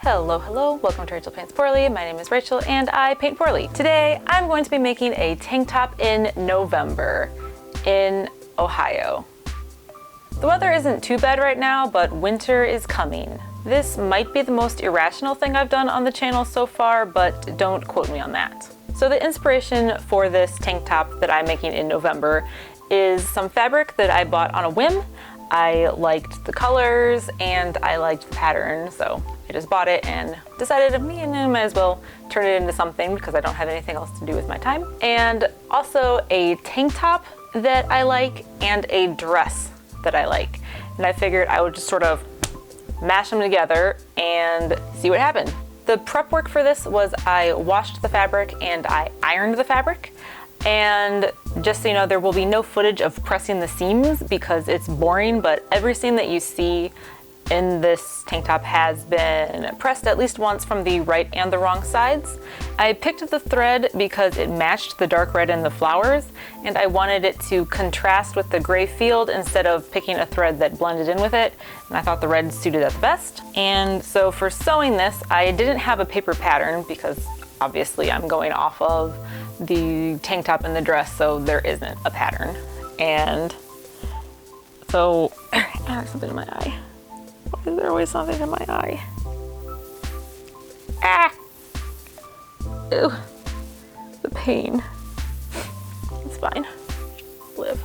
Hello, hello, welcome to Rachel Paints Poorly. My name is Rachel and I paint poorly. Today, I'm going to be making a tank top in November in Ohio. The weather isn't too bad right now, but winter is coming. This might be the most irrational thing I've done on the channel so far, but don't quote me on that. So the inspiration for this tank top that I'm making in November is some fabric that I bought on a whim. I liked the colors and I liked the pattern, so I just bought it and decided I might as well turn it into something because I don't have anything else to do with my time. And also a tank top that I like and a dress that I like. And I figured I would just sort of mash them together and see what happened. The prep work for this was I washed the fabric and I ironed the fabric. And just so you know, there will be no footage of pressing the seams because it's boring, but every seam that you see in this tank top has been pressed at least once from the right and the wrong sides. I picked the thread because it matched the dark red in the flowers, and I wanted it to contrast with the gray field instead of picking a thread that blended in with it, and I thought the red suited that the best. And so for sewing this, I didn't have a paper pattern because obviously I'm going off of the tank top and the dress, so there isn't a pattern. And so, there's something in my eye. Why is there always something in my eye? Ah! Ew. The pain. It's fine. Live.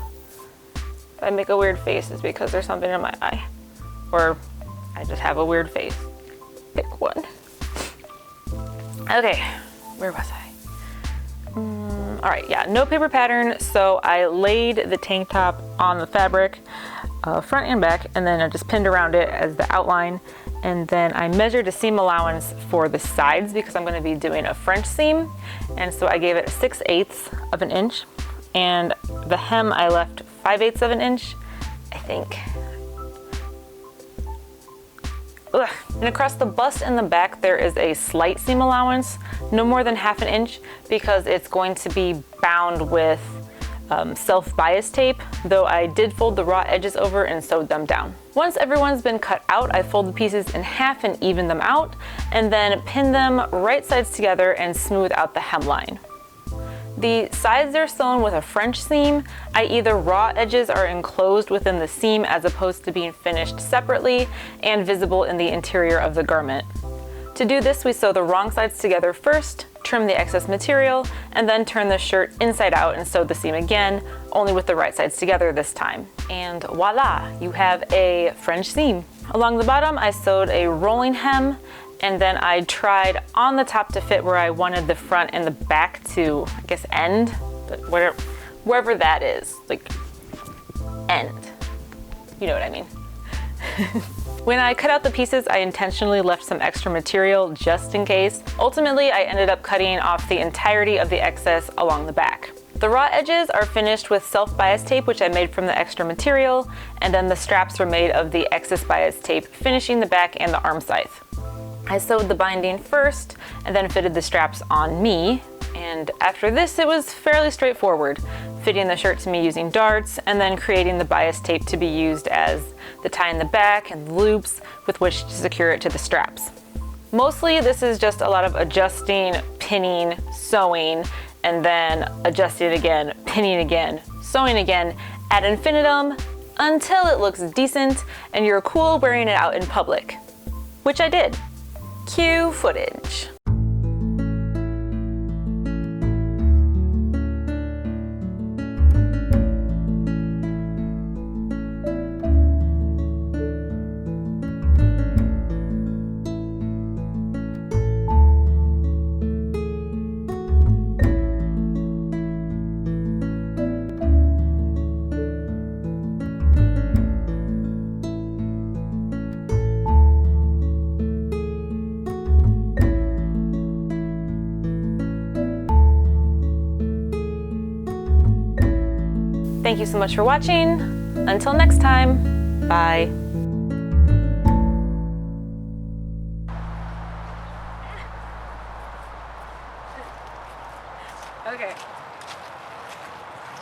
If I make a weird face, it's because there's something in my eye. Or I just have a weird face. Pick one. Okay, where was I? All right, yeah, no paper pattern, so I laid the tank top on the fabric, front and back, and then I just pinned around it as the outline, and then I measured a seam allowance for the sides because I'm going to be doing a French seam, and so I gave it 6/8 of an inch, and the hem I left 5/8 of an inch, I think. Ugh. And across the bust and the back there is a slight seam allowance, no more than 1/2 inch, because it's going to be bound with self-bias tape, though I did fold the raw edges over and sewed them down. Once everyone's been cut out, I fold the pieces in half and even them out, and then pin them right sides together and smooth out the hemline. The sides are sewn with a French seam, i.e. the raw edges are enclosed within the seam as opposed to being finished separately and visible in the interior of the garment. To do this, we sew the wrong sides together first, trim the excess material, and then turn the shirt inside out and sew the seam again, only with the right sides together this time. And voila, you have a French seam. Along the bottom, I sewed a rolling hem, and then I tried on the top to fit where I wanted the front and the back to, I guess, end, but wherever that is, like end. You know what I mean. When I cut out the pieces, I intentionally left some extra material just in case. Ultimately, I ended up cutting off the entirety of the excess along the back. The raw edges are finished with self-bias tape, which I made from the extra material, and then the straps were made of the excess bias tape, finishing the back and the arm scythe. I sewed the binding first and then fitted the straps on me, and after this it was fairly straightforward, fitting the shirt to me using darts and then creating the bias tape to be used as the tie in the back and the loops with which to secure it to the straps. Mostly this is just a lot of adjusting, pinning, sewing, and then adjusting it again, pinning again, sewing again ad infinitum until it looks decent and you're cool wearing it out in public, which I did. Cue footage. Thank you so much for watching. Until next time, bye.